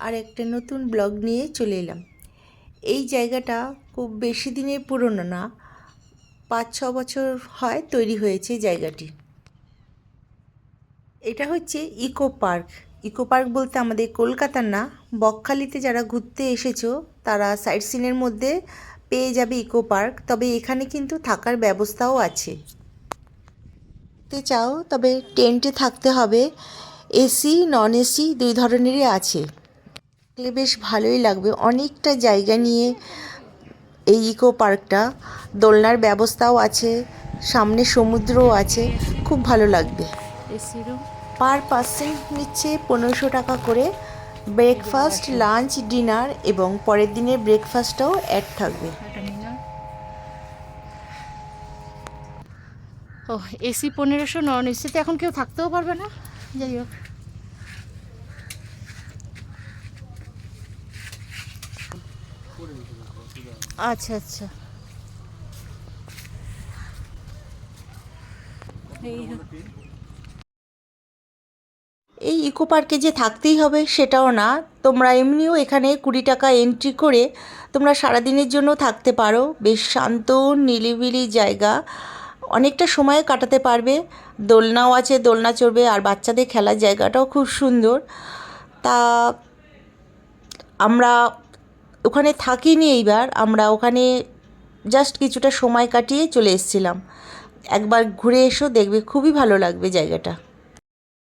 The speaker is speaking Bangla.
আর একটা নতুন ব্লগ নিয়ে চলে এলাম। এই জায়গাটা খুব বেশি দিনের পুরনো না, 5-6 বছর হয় তৈরি হয়েছে জায়গাটি। এটা হচ্ছে ইকো পার্ক। ইকো পার্ক বলতে আমাদের কলকাতার না, বকখালিতে যারা ঘুরতে এসেছো তারা সাইট সিনের মধ্যে পেয়ে যাবে ইকো পার্ক। তবে এখানে কিন্তু থাকার ব্যবস্থাও আছে। চাও তবে টেন্টে থাকতে হবে। এসি নন এসি দুই ধরনেরই আছে। বেশ ভালোই লাগবে, অনেকটা জায়গা নিয়ে এই ইকো পার্কটা। দোলনার ব্যবস্থাও আছে, সামনে সমুদ্রও আছে, খুব ভালো লাগবে। পার পার্সন নিচ্ছে 1500 টাকা করে। ব্রেকফাস্ট, লাঞ্চ, ডিনার এবং পরের দিনের ব্রেকফাস্টটাও অ্যাড থাকবে। ও এসি 1500, নন এসিতে এখন কেউ থাকতেও পারবে না। যাই হোক, আচ্ছা আচ্ছা, এই ইকো পার্কে যে থাকতেই হবে সেটাও না, তোমরা এমনিও এখানে 20 টাকা এন্ট্রি করে তোমরা সারাদিনের জন্য থাকতে পারো। বেশ শান্ত নিরিবিলি জায়গা, অনেকটা সময় কাটাতে পারবে। দোলনাও আছে, দোলনা চড়বে, আর বাচ্চাদের খেলার জায়গাটাও খুব সুন্দর। তা আমরা ওখানে থাকিনি এইবার, আমরা ওখানে জাস্ট কিছুটা সময় কাটিয়ে চলে এসেছিলাম। একবার ঘুরে এসো, দেখবে খুবই ভালো লাগবে জায়গাটা।